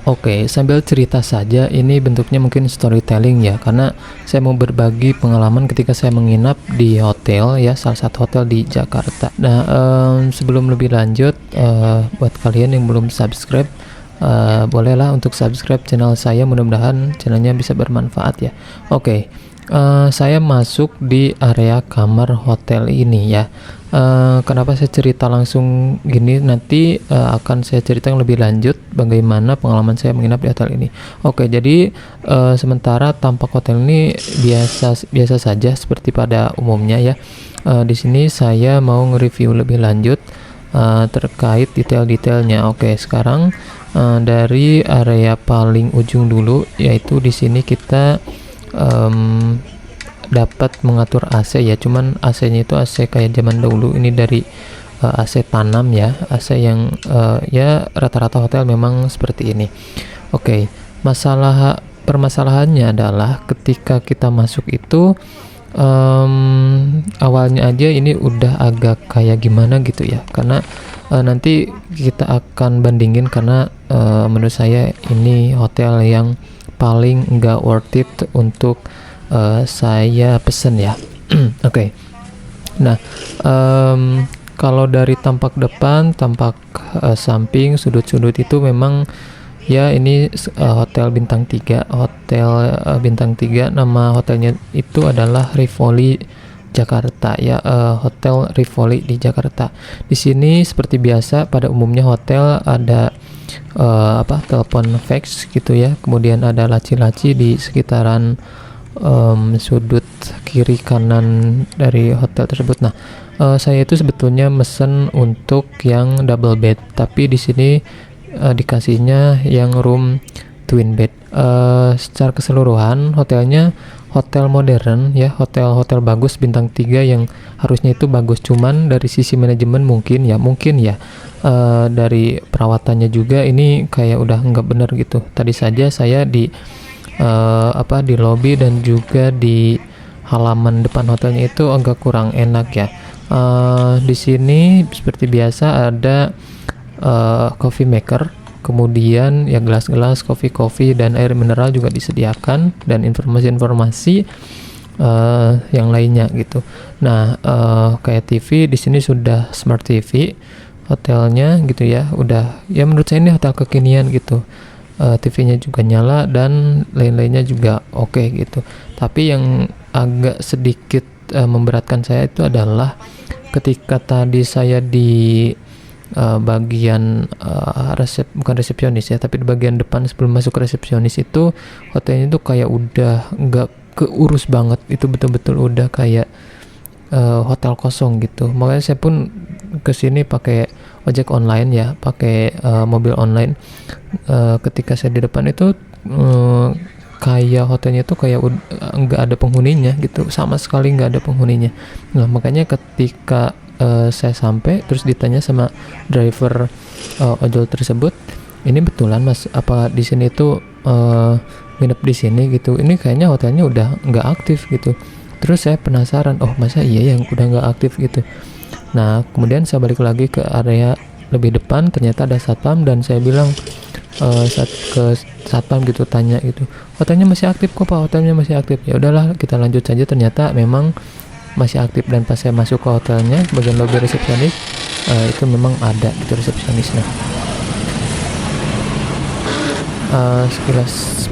Oke, sambil cerita saja, ini bentuknya mungkin storytelling ya, karena saya mau berbagi pengalaman ketika saya menginap di hotel ya, salah satu hotel di Jakarta. Nah, sebelum lebih lanjut, buat kalian yang belum subscribe, bolehlah untuk subscribe channel saya, mudah-mudahan channelnya bisa bermanfaat ya. Oke, saya masuk di area kamar hotel ini ya. Kenapa saya cerita langsung gini, nanti akan saya ceritakan lebih lanjut bagaimana pengalaman saya menginap di hotel ini. Oke, jadi sementara tampak hotel ini biasa saja seperti pada umumnya ya. Di sini saya mau nge-review lebih lanjut terkait detail-detailnya. Oke, sekarang dari area paling ujung dulu, yaitu di sini kita dapat mengatur AC ya, cuman AC-nya itu AC kayak zaman dahulu, ini dari AC tanam ya, AC yang ya rata-rata hotel memang seperti ini. Oke, permasalahannya adalah ketika kita masuk itu awalnya aja ini udah agak kayak gimana gitu ya, karena nanti kita akan bandingin, karena menurut saya ini hotel yang paling nggak worth it untuk saya pesen ya. Oke. Nah, kalau dari tampak depan, tampak samping, sudut-sudut itu memang ya ini hotel bintang 3. Hotel bintang 3, nama hotelnya itu adalah Rivoli Jakarta ya, Hotel Rivoli di Jakarta. Di sini seperti biasa pada umumnya hotel ada telepon fax gitu ya, kemudian ada laci-laci di sekitaran sudut kiri kanan dari hotel tersebut. Nah, saya itu sebetulnya mesen untuk yang double bed, tapi di sini dikasihnya yang room twin bed. Secara keseluruhan hotelnya hotel modern ya, hotel bagus bintang 3 yang harusnya itu bagus, cuman dari sisi manajemen mungkin ya dari perawatannya juga ini kayak udah nggak bener gitu. Tadi saja saya di lobby dan juga di halaman depan hotelnya itu agak kurang enak ya. Di sini seperti biasa ada coffee maker, kemudian ya gelas-gelas kopi dan air mineral juga disediakan, dan informasi-informasi yang lainnya gitu. Nah, kayak TV di sini sudah smart TV hotelnya gitu ya, udah ya menurut saya ini hotel kekinian gitu. TV-nya juga nyala dan lain-lainnya juga oke gitu. Tapi yang agak sedikit memberatkan saya itu adalah ketika tadi saya di bagian bukan resepsionis ya, tapi di bagian depan sebelum masuk ke resepsionis itu hotelnya itu kayak udah nggak keurus banget, itu betul-betul udah kayak hotel kosong gitu. Makanya saya pun kesini pakai ojek online ya, pakai mobil online. Ketika saya di depan itu kayak hotelnya itu kayak nggak ada penghuninya gitu, sama sekali nggak ada penghuninya. Nah, makanya ketika saya sampai terus ditanya sama driver ojol tersebut, ini betulan mas apa di sini tuh nginep di sini gitu, ini kayaknya hotelnya udah nggak aktif gitu. Terus saya penasaran, oh masa iya yang udah nggak aktif gitu. Nah, kemudian saya balik lagi ke area lebih depan, ternyata ada satpam, dan saya bilang ke satpam gitu, tanya gitu, hotelnya masih aktif kok pak, hotelnya masih aktif. Ya udahlah kita lanjut saja, ternyata memang masih aktif. Dan pas saya masuk ke hotelnya bagian lobby resepsionis, itu memang ada gitu resepsionisnya. Sekilas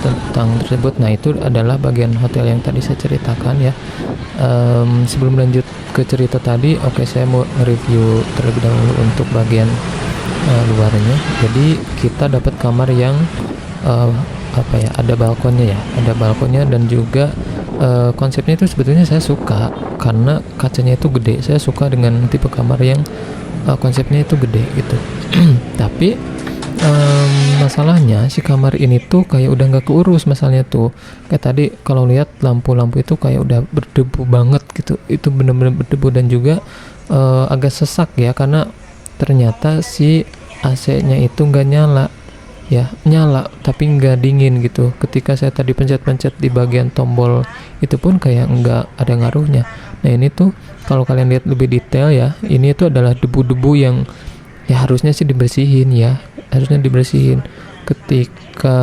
tentang tersebut. Nah, itu adalah bagian hotel yang tadi saya ceritakan ya. Sebelum lanjut ke cerita tadi, saya mau nge-review terlebih dahulu untuk bagian luarnya. Jadi kita dapat kamar yang ada balkonnya dan juga konsepnya itu sebetulnya saya suka karena kacanya itu gede. Saya suka dengan tipe kamar yang konsepnya itu gede gitu. Tapi masalahnya si kamar ini tuh kayak udah nggak keurus. Masalahnya tuh kayak tadi kalau lihat lampu-lampu itu kayak udah berdebu banget gitu, itu bener-bener berdebu, dan juga agak sesak ya, karena ternyata si AC-nya itu nggak nyala ya, nyala tapi nggak dingin gitu. Ketika saya tadi pencet-pencet di bagian tombol itu pun kayak nggak ada ngaruhnya. Nah, ini tuh kalau kalian lihat lebih detail ya, ini tuh adalah debu-debu yang ya harusnya sih dibersihin ya, harusnya dibersihin. ketika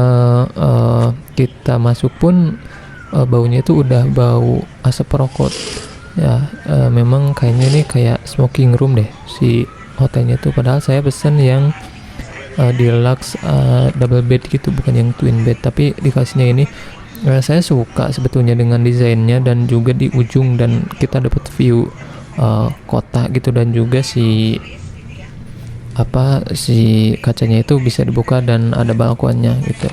kita masuk pun baunya itu udah bau asap rokok ya. Memang kayaknya ini kayak smoking room deh si hotelnya itu, padahal saya pesen yang deluxe double bed gitu, bukan yang twin bed, tapi dikasihnya ini. Saya suka sebetulnya dengan desainnya dan juga di ujung, dan kita dapat view kota gitu, dan juga si kacanya itu bisa dibuka dan ada balkonnya gitu.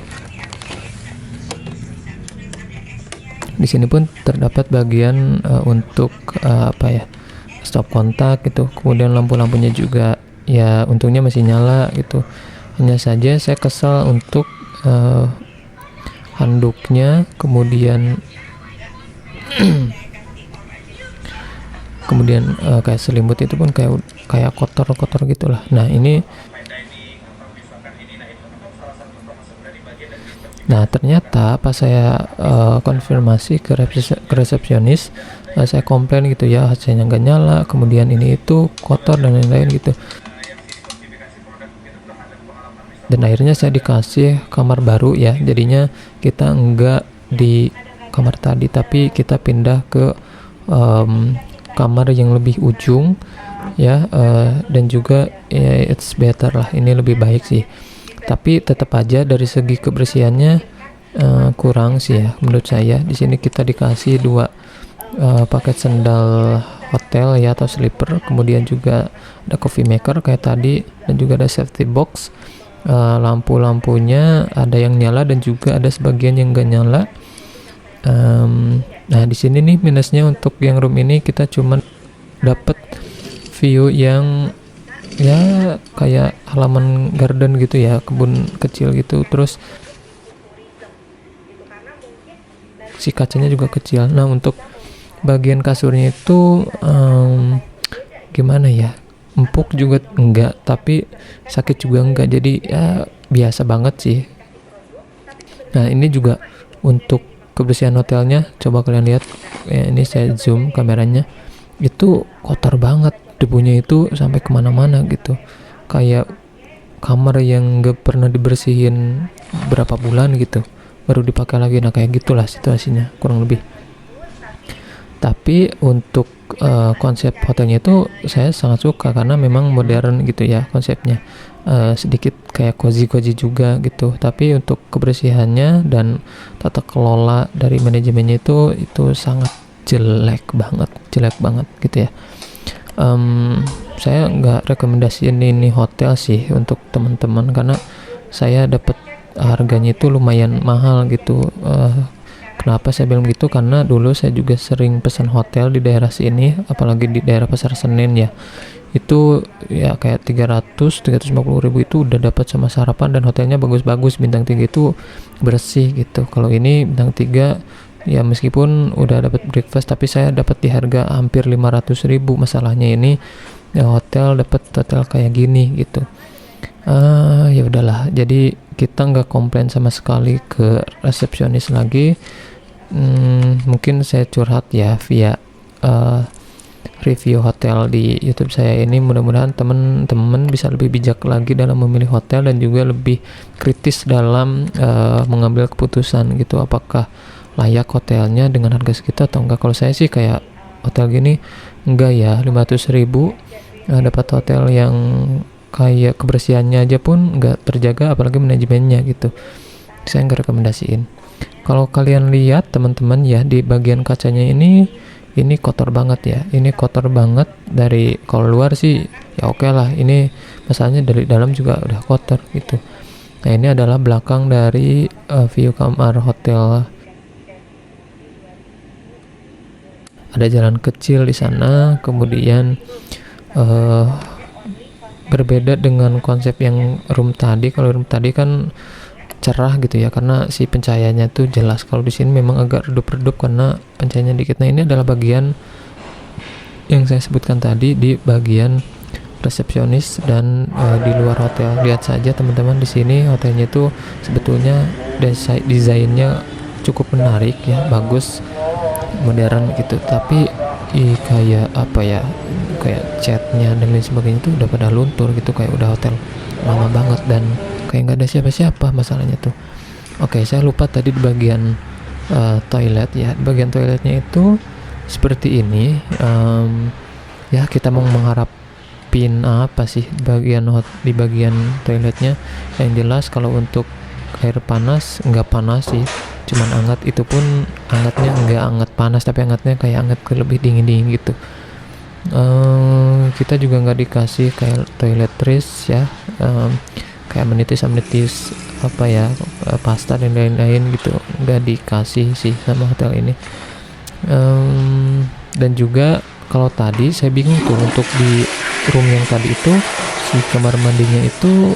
Di sini pun terdapat bagian untuk stop kontak gitu. Kemudian lampu-lampunya juga ya untungnya masih nyala gitu. Hanya saja saya kesal untuk handuknya, kemudian kayak selimut itu pun kayak kotor-kotor gitulah. Nah ini, ternyata pas saya konfirmasi ke resepsionis, saya komplain gitu ya, AC-nya nggak nyala, kemudian ini itu kotor dan lain-lain gitu. Dan akhirnya saya dikasih kamar baru ya, jadinya kita enggak di kamar tadi, tapi kita pindah ke kamar yang lebih ujung ya, dan juga it's better lah, ini lebih baik sih. Tapi tetap aja dari segi kebersihannya kurang sih ya menurut saya. Di sini kita dikasih 2 paket sendal hotel ya, atau slipper, kemudian juga ada coffee maker kayak tadi, dan juga ada safety box. Lampu-lampunya ada yang nyala dan juga ada sebagian yang gak nyala. Nah di sini nih minusnya, untuk yang room ini kita cuman dapat view yang ya kayak halaman garden gitu ya, kebun kecil gitu, terus si kacanya juga kecil. Nah untuk bagian kasurnya itu gimana ya, empuk juga enggak, tapi sakit juga enggak, jadi ya biasa banget sih. Nah ini juga untuk kebersihan hotelnya, coba kalian lihat ya, ini saya zoom kameranya, itu kotor banget, debunya itu sampai kemana-mana gitu, kayak kamar yang gak pernah dibersihin berapa bulan gitu baru dipakai lagi. Nah kayak gitulah situasinya kurang lebih. Tapi untuk konsep hotelnya itu saya sangat suka karena memang modern gitu ya konsepnya, sedikit kayak cozy juga gitu. Tapi untuk kebersihannya dan tata kelola dari manajemennya itu sangat jelek banget gitu ya. Saya nggak rekomendasiin ini hotel sih untuk teman-teman, karena saya dapat harganya itu lumayan mahal gitu. Kenapa saya bilang gitu? Karena dulu saya juga sering pesan hotel di daerah sini, apalagi di daerah Pasar Senen ya. Itu ya kayak 350 ribu itu udah dapat sama sarapan, dan hotelnya bagus-bagus, bintang 3 itu bersih gitu. Kalau ini bintang 3 ya meskipun udah dapat breakfast, tapi saya dapat di harga hampir 500 ribu. Masalahnya ini ya hotel dapat hotel kayak gini gitu. Ya udahlah, jadi kita nggak komplain sama sekali ke resepsionis lagi. Mungkin saya curhat ya via review hotel di YouTube saya ini. Mudah-mudahan teman-teman bisa lebih bijak lagi dalam memilih hotel, dan juga lebih kritis dalam mengambil keputusan gitu, apakah layak hotelnya dengan harga segitu atau enggak. Kalau saya sih kayak hotel gini enggak ya, 500 ribu dapat hotel yang kayak kebersihannya aja pun enggak terjaga, apalagi manajemennya gitu. Saya enggak rekomendasiin. Kalau kalian lihat teman-teman ya, di bagian kacanya ini kotor banget ya. Ini kotor banget. Dari kalau luar sih ya oke lah, ini masalahnya dari dalam juga udah kotor gitu. Nah ini adalah belakang dari view kamar hotel. Ada jalan kecil di sana, kemudian berbeda dengan konsep yang room tadi. Kalau room tadi kan cerah gitu ya, karena si pencahayaannya tuh jelas. Kalau di sini memang agak redup-redup karena pencahayaannya dikit. Nah ini adalah bagian yang saya sebutkan tadi, di bagian resepsionis dan di luar hotel. Lihat saja teman-teman, di sini hotelnya tuh sebetulnya desainnya cukup menarik ya, bagus, modern gitu. Tapi kayak apa ya, kayak catnya dan lain sebagainya itu udah pada luntur gitu, kayak udah hotel lama banget. Dan kayak nggak ada siapa-siapa masalahnya tuh. Oke, saya lupa tadi di bagian toilet ya. Di bagian toiletnya itu seperti ini. Ya kita mau mengharapin apa sih di bagian toiletnya? Yang jelas kalau untuk air panas nggak panas sih, cuman hangat, itu pun hangatnya nggak hangat panas tapi hangatnya kayak hangat lebih dingin gitu. Kita juga nggak dikasih kayak toiletries ya, kayak amenities apa ya, pasta dan lain-lain gitu, nggak dikasih sih sama hotel ini. Dan juga kalau tadi saya bingung tuh untuk di room yang tadi itu, si kamar mandinya itu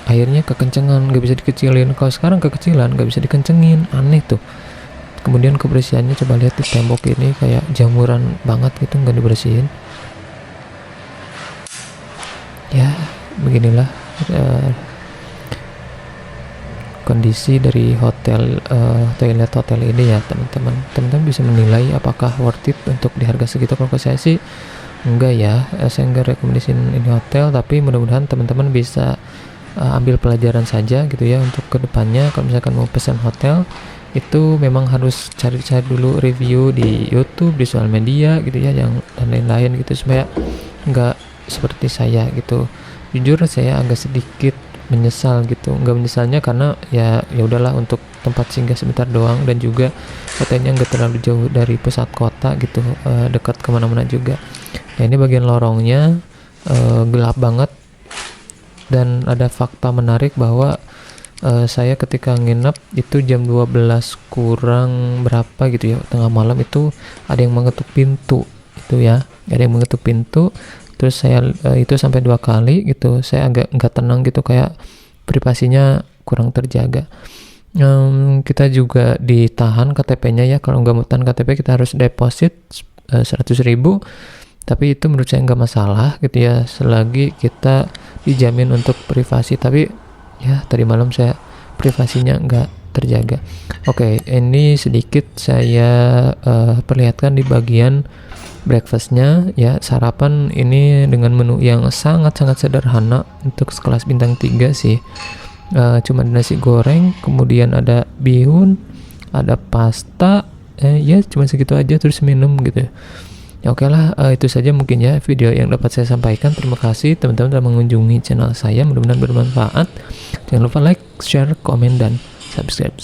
airnya kekencengan, nggak bisa dikecilin. Kalau sekarang kekecilan nggak bisa dikencengin, aneh tuh. Kemudian kebersihannya coba lihat di tembok ini kayak jamuran banget gitu, nggak dibersihin. Ya beginilah kondisi dari toilet hotel ini ya teman-teman. Teman-teman bisa menilai apakah worth it untuk di harga segitu. Kalau saya sih enggak ya, saya enggak rekomendasiin ini hotel, tapi mudah-mudahan teman-teman bisa ambil pelajaran saja gitu ya untuk kedepannya. Kalau misalkan mau pesan hotel itu memang harus cari-cari dulu review di YouTube, di sosial media gitu ya, yang dan lain-lain gitu, supaya nggak seperti saya gitu. Jujur saya agak sedikit menyesal gitu, nggak menyesalnya karena ya udahlah, untuk tempat singgah sebentar doang, dan juga hotelnya nggak terlalu jauh dari pusat kota gitu, dekat kemana-mana juga. Nah ini bagian lorongnya gelap banget, dan ada fakta menarik bahwa saya ketika nginep itu jam 12 kurang berapa gitu ya, tengah malam itu ada yang mengetuk pintu itu ya, ada yang mengetuk pintu. Terus saya itu sampai 2 kali gitu, saya agak nggak tenang gitu, kayak privasinya kurang terjaga. Kita juga ditahan KTP-nya ya, kalau nggak mau tahan KTP kita harus deposit 100.000, tapi itu menurut saya nggak masalah gitu ya, selagi kita dijamin untuk privasi. Tapi ya tadi malam saya privasinya nggak terjaga. Oke, ini sedikit saya perlihatkan di bagian breakfastnya ya. Sarapan ini dengan menu yang sangat-sangat sederhana untuk sekelas bintang 3 sih. Cuma nasi goreng, kemudian ada bihun, ada pasta, ya cuma segitu aja, terus minum gitu. Ya oke lah, itu saja mungkin ya video yang dapat saya sampaikan. Terima kasih teman-teman telah mengunjungi channel saya, mudah-mudahan bermanfaat. Jangan lupa like, share, komen, dan subscribe.